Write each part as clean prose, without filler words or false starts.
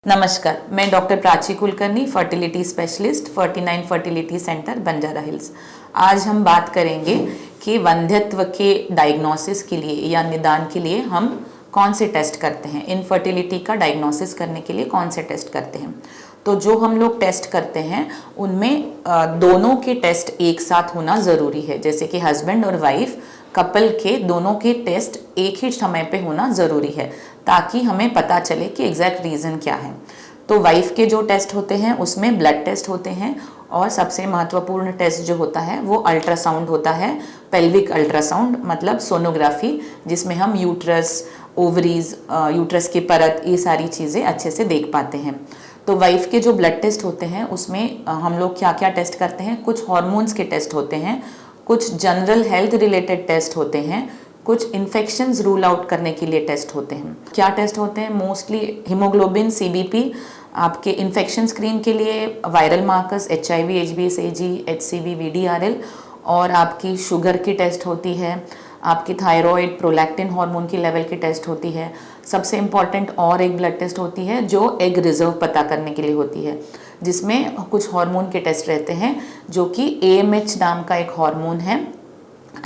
नमस्कार, मैं doctor Prachi Kulkarni, fertility specialist 49 fertility centre Banjara hills. आज हम बात करेंगे कि वंध्यत्व के डायग्नोसिस के लिए या निदान के लिए हम कौन से टेस्ट करते हैं। इनफर्टिलिटी का डायग्नोसिस करने के लिए कौन से टेस्ट करते हैं। तो जो हम लोग टेस्ट करते हैं उनमें दोनों के टेस्ट एक साथ होना ज़रूरी है। जैसे कि हस्बैंड और वाइफ कपल के दोनों के टेस्ट एक ही समय पे होना ज़रूरी है, ताकि हमें पता चले कि एग्जैक्ट रीज़न क्या है। तो वाइफ के जो टेस्ट होते हैं उसमें ब्लड टेस्ट होते हैं, और सबसे महत्वपूर्ण टेस्ट जो होता है वो अल्ट्रासाउंड होता है। पेल्विक अल्ट्रासाउंड मतलब सोनोग्राफी, जिसमें हम यूट्रस, ओवरीज, यूट्रस की परत, ये सारी चीज़ें अच्छे से देख पाते हैं। तो वाइफ के जो ब्लड टेस्ट होते हैं उसमें हम लोग क्या क्या टेस्ट करते हैं। कुछ हॉर्मोन्स के टेस्ट होते हैं, कुछ जनरल हेल्थ रिलेटेड टेस्ट होते हैं, कुछ इन्फेक्शंस रूल आउट करने के लिए टेस्ट होते हैं। क्या टेस्ट होते हैं? मोस्टली हीमोग्लोबिन, सीबीपी, आपके इन्फेक्शन स्क्रीन के लिए viral markers, HIV, HbSAg, HCV, VDRL, और आपकी शुगर की टेस्ट होती है, आपकी थायराइड, प्रोलैक्टिन हार्मोन की लेवल की टेस्ट होती है। सबसे इम्पॉर्टेंट और एक ब्लड टेस्ट होती है जो एग रिजर्व पता करने के लिए होती है, जिसमें कुछ हार्मोन के टेस्ट रहते हैं, जो कि AMH नाम का एक हार्मोन है,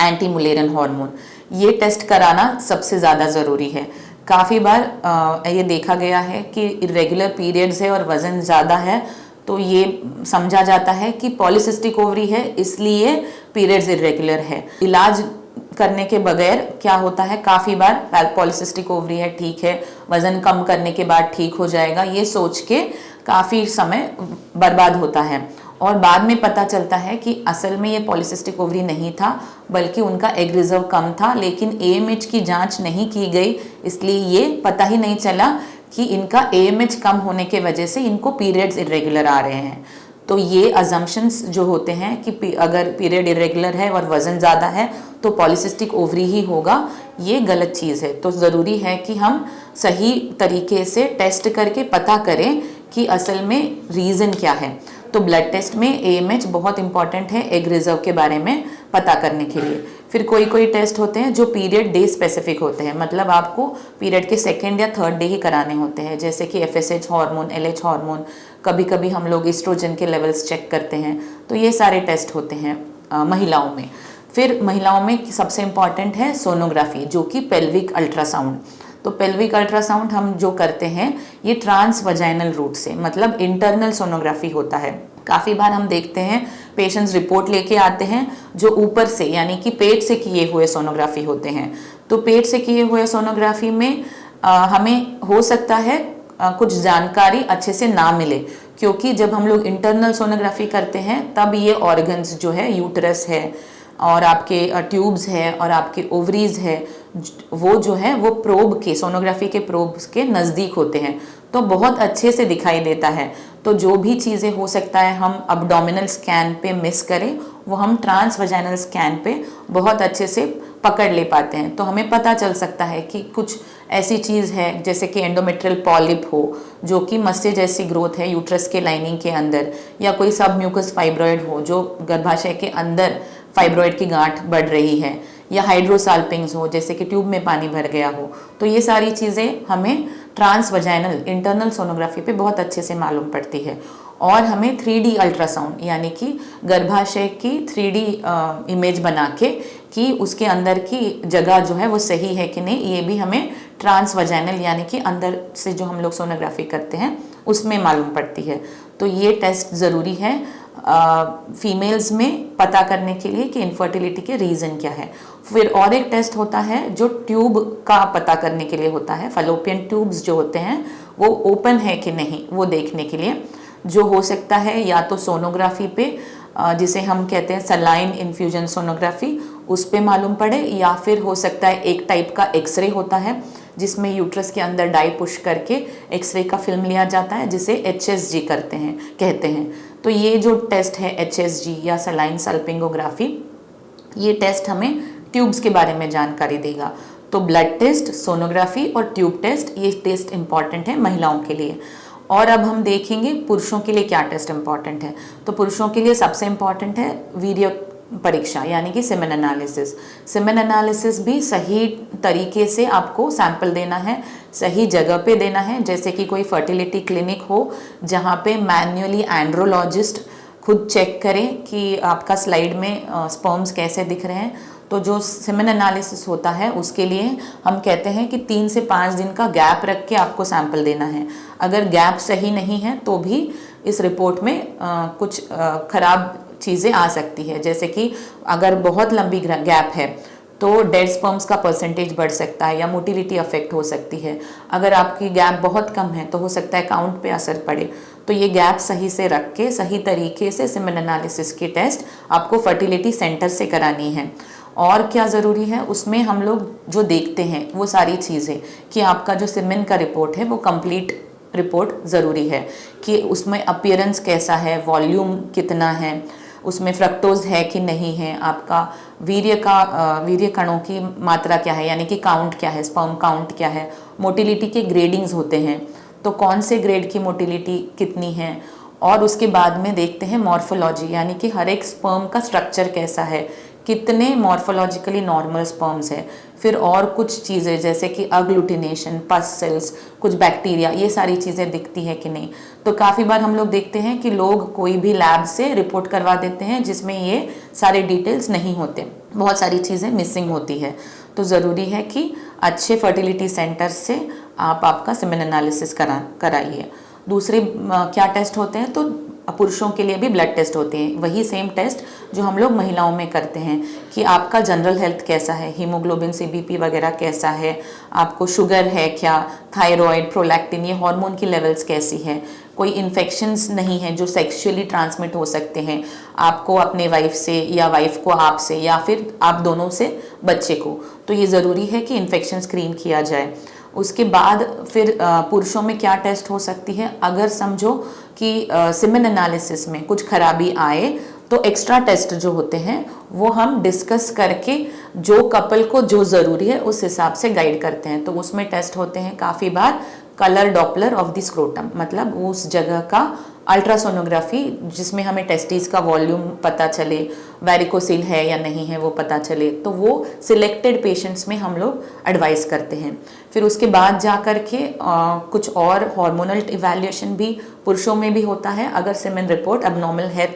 एंटी मुलेरियन हार्मोन। ये टेस्ट कराना सबसे ज़्यादा ज़रूरी है। काफ़ी बार ये देखा गया है कि इरेगुलर पीरियड्स है और वज़न ज़्यादा है, तो ये समझा जाता है कि पॉलीसिस्टिक ओवरी है, इसलिए पीरियड्स इरेगुलर है। इलाज करने के बगैर क्या होता है, काफ़ी बार पॉलीसिस्टिक ओवरी है, ठीक है, वज़न कम करने के बाद ठीक हो जाएगा, ये सोच के काफ़ी समय बर्बाद होता है, और बाद में पता चलता है कि असल में ये पॉलीसिस्टिक ओवरी नहीं था, बल्कि उनका एग रिजर्व कम था, लेकिन AMH की जांच नहीं की गई, इसलिए ये पता ही नहीं चला कि इनका AMH कम होने के वजह से इनको पीरियड्स इरेगुलर आ रहे हैं। तो ये अजम्पशंस जो होते हैं कि अगर पीरियड इरेगुलर है और वज़न ज़्यादा है तो पॉलीसिस्टिक ओवरी ही होगा, ये गलत चीज़ है। तो ज़रूरी है कि हम सही तरीके से टेस्ट करके पता करें कि असल में रीज़न क्या है। तो ब्लड टेस्ट में AMH बहुत इंपॉर्टेंट है एग रिजर्व के बारे में पता करने के लिए। फिर कोई कोई टेस्ट होते हैं जो पीरियड डे स्पेसिफिक होते हैं, मतलब आपको पीरियड के सेकेंड या थर्ड डे ही कराने होते हैं, जैसे कि FSH हार्मोन, LH हार्मोन, कभी कभी हम लोग एस्ट्रोजन के लेवल्स चेक करते हैं। तो ये सारे टेस्ट होते हैं महिलाओं में। फिर महिलाओं में सबसे इम्पॉर्टेंट है सोनोग्राफी, जो कि पेल्विक अल्ट्रासाउंड। तो पेल्विक अल्ट्रासाउंड हम जो करते हैं ये ट्रांस वजाइनल रूट से, मतलब इंटरनल सोनोग्राफी होता है। काफ़ी बार हम देखते हैं पेशेंट्स रिपोर्ट लेके आते हैं जो ऊपर से, यानी कि पेट से किए हुए सोनोग्राफी होते हैं। तो पेट से किए हुए सोनोग्राफी में हमें हो सकता है कुछ जानकारी अच्छे से ना मिले, क्योंकि जब हम लोग इंटरनल सोनोग्राफी करते हैं तब ये ऑर्गन्स जो है, यूट्रस है और आपके ट्यूब्स है और आपके ओवरीज है, वो जो है वो प्रोब के, सोनोग्राफी के प्रोब्स के नज़दीक होते हैं, तो बहुत अच्छे से दिखाई देता है। तो जो भी चीज़ें हो सकता है हम अब्डोमिनल स्कैन पे मिस करें, वो हम ट्रांस वजाइनल स्कैन पे बहुत अच्छे से पकड़ ले पाते हैं। तो हमें पता चल सकता है कि कुछ ऐसी चीज़ है जैसे कि एंडोमेट्रियल पॉलिप हो, जो कि मस्से जैसी ग्रोथ है यूट्रस के लाइनिंग के अंदर, या कोई सब म्यूकस फाइब्रॉइड हो जो गर्भाशय के अंदर फाइब्रॉइड की गांठ बढ़ रही है, या हाइड्रोसाल्पिंग्स हो जैसे कि ट्यूब में पानी भर गया हो। तो ये सारी चीज़ें हमें ट्रांस वजाइनल इंटरनल सोनोग्राफी पे बहुत अच्छे से मालूम पड़ती है। और हमें 3D अल्ट्रासाउंड, यानी कि गर्भाशय की 3D इमेज बना के कि उसके अंदर की जगह जो है वो सही है कि नहीं, ये भी हमें ट्रांस वजाइनल यानी कि अंदर से जो हम लोग सोनोग्राफी करते हैं उसमें मालूम पड़ती है। तो ये टेस्ट ज़रूरी है फीमेल्स में पता करने के लिए कि इनफर्टिलिटी के रीज़न क्या है। फिर और एक टेस्ट होता है जो ट्यूब का पता करने के लिए होता है। फलोपियन ट्यूब्स जो होते हैं वो ओपन है कि नहीं, वो देखने के लिए, जो हो सकता है या तो सोनोग्राफी पे, जिसे हम कहते हैं सलाइन इन्फ्यूजन सोनोग्राफी, उस पे मालूम पड़े, या फिर हो सकता है एक टाइप का एक्सरे होता है जिसमें यूट्रस के अंदर डाई पुश करके एक्सरे का फिल्म लिया जाता है, जिसे HSG कहते हैं। तो ये जो टेस्ट है HSG या सलाइन सल्पिंगोग्राफी, ये टेस्ट हमें ट्यूब्स के बारे में जानकारी देगा। तो ब्लड टेस्ट, सोनोग्राफी और ट्यूब टेस्ट, ये टेस्ट इंपॉर्टेंट है महिलाओं के लिए। और अब हम देखेंगे पुरुषों के लिए क्या टेस्ट इंपॉर्टेंट है। तो पुरुषों के लिए सबसे इम्पॉर्टेंट है वीर्य परीक्षा, यानी कि सेमेन एनालिसिस। सेमेन एनालिसिस भी सही तरीके से आपको सैंपल देना है। सही जगह पे देना है, जैसे कि कोई फर्टिलिटी क्लिनिक हो जहाँ पे मैन्युअली एंड्रोलॉजिस्ट खुद चेक करें कि आपका स्लाइड में स्पर्म्स कैसे दिख रहे हैं। तो जो सेमेन एनालिसिस होता है उसके लिए हम कहते हैं कि 3 से 5 दिन का गैप रख के आपको सैंपल देना है। अगर गैप सही नहीं है तो भी इस रिपोर्ट में कुछ खराब चीज़ें आ सकती है, जैसे कि अगर बहुत लंबी गैप है तो डेड स्पर्म्स का परसेंटेज बढ़ सकता है या मोटिलिटी अफेक्ट हो सकती है। अगर आपकी गैप बहुत कम है तो हो सकता है काउंट पे असर पड़े। तो ये गैप सही से रख के सही तरीके से सेमेन एनालिसिस की टेस्ट आपको फर्टिलिटी सेंटर से करानी है। और क्या ज़रूरी है उसमें हम लोग जो देखते हैं वो सारी चीज़ें, कि आपका जो सेमेन का रिपोर्ट है वो कंप्लीट रिपोर्ट ज़रूरी है, कि उसमें अपीयरेंस कैसा है, वॉल्यूम कितना है, उसमें फ्रक्टोज है कि नहीं है, आपका वीर्य कणों की मात्रा क्या है, यानी कि काउंट क्या है, स्पर्म काउंट क्या है, मोटिलिटी के ग्रेडिंग्स होते हैं तो कौन से ग्रेड की मोटिलिटी कितनी है। और उसके बाद में देखते हैं मॉर्फोलॉजी, यानी कि हर एक स्पर्म का स्ट्रक्चर कैसा है, कितने मॉर्फोलॉजिकली नॉर्मल स्पर्म्स है। फिर और कुछ चीज़ें जैसे कि अग्लूटिनेशन, पस सेल्स, कुछ बैक्टीरिया, ये सारी चीज़ें दिखती है कि नहीं। तो काफ़ी बार हम लोग देखते हैं कि लोग कोई भी लैब से रिपोर्ट करवा देते हैं जिसमें ये सारे डिटेल्स नहीं होते, बहुत सारी चीज़ें मिसिंग होती है। तो ज़रूरी है कि अच्छे फर्टिलिटी सेंटर से आप आपका सेमेन एनालिसिस कराइए। दूसरे क्या टेस्ट होते हैं, तो पुरुषों के लिए भी ब्लड टेस्ट होते हैं, वही सेम टेस्ट जो हम लोग महिलाओं में करते हैं, कि आपका जनरल हेल्थ कैसा है, हीमोग्लोबिन, सीबीपी वगैरह कैसा है, आपको शुगर है क्या, थायराइड, प्रोलैक्टिन, ये हार्मोन की लेवल्स कैसी है, कोई इन्फेक्शंस नहीं है जो सेक्सुअली ट्रांसमिट हो सकते हैं आपको अपने वाइफ से या वाइफ को आपसे या फिर आप दोनों से बच्चे को। तो ये ज़रूरी है कि इन्फेक्शन स्क्रीन किया जाए। उसके बाद फिर पुरुषों में क्या टेस्ट हो सकती है, अगर समझो कि सेमेन एनालिसिस में कुछ खराबी आए तो एक्स्ट्रा टेस्ट जो होते हैं वो हम डिस्कस करके जो कपल को जो ज़रूरी है उस हिसाब से गाइड करते हैं। तो उसमें टेस्ट होते हैं काफ़ी बार colour Doppler of the scrotum, मतलब उस जगह का अल्ट्रासोनोग्राफी जिसमें हमें टेस्टिस का वॉल्यूम पता चले, वेरिकोसिल है या नहीं है वो पता चले, तो वो सिलेक्टेड पेशेंट्स में हम लोग एडवाइस करते हैं। फिर उसके बाद जा कर के कुछ और हार्मोनल इवैल्यूएशन भी पुरुषों में भी होता है, अगर सेमेन रिपोर्ट अबनॉर्मल है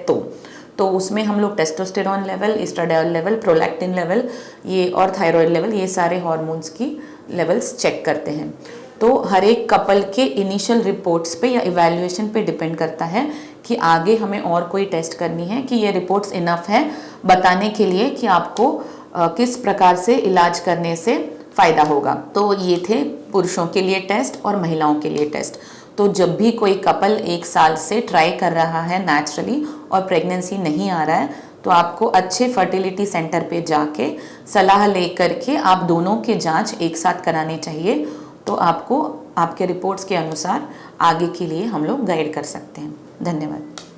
तो उसमें हम लोग testosterone level, estradiol level, prolactin level, ये और थायराइड लेवल, ये सारे हार्मोन्स की लेवल्स चेक करते हैं। तो हर एक कपल के इनिशियल रिपोर्ट्स पे या इवैल्यूएशन पे डिपेंड करता है कि आगे हमें और कोई टेस्ट करनी है, कि ये रिपोर्ट्स इनफ है बताने के लिए कि आपको किस प्रकार से इलाज करने से फ़ायदा होगा। तो ये थे पुरुषों के लिए टेस्ट और महिलाओं के लिए टेस्ट। तो जब भी कोई कपल 1 साल से ट्राई कर रहा है नेचुरली और प्रेगनेंसी नहीं आ रहा है, तो आपको अच्छे फर्टिलिटी सेंटर पे जाके सलाह लेकर के आप दोनों के जांच एक साथ कराने चाहिए। तो आपको आपके रिपोर्ट्स के अनुसार आगे के लिए हम लोग गाइड कर सकते हैं। धन्यवाद।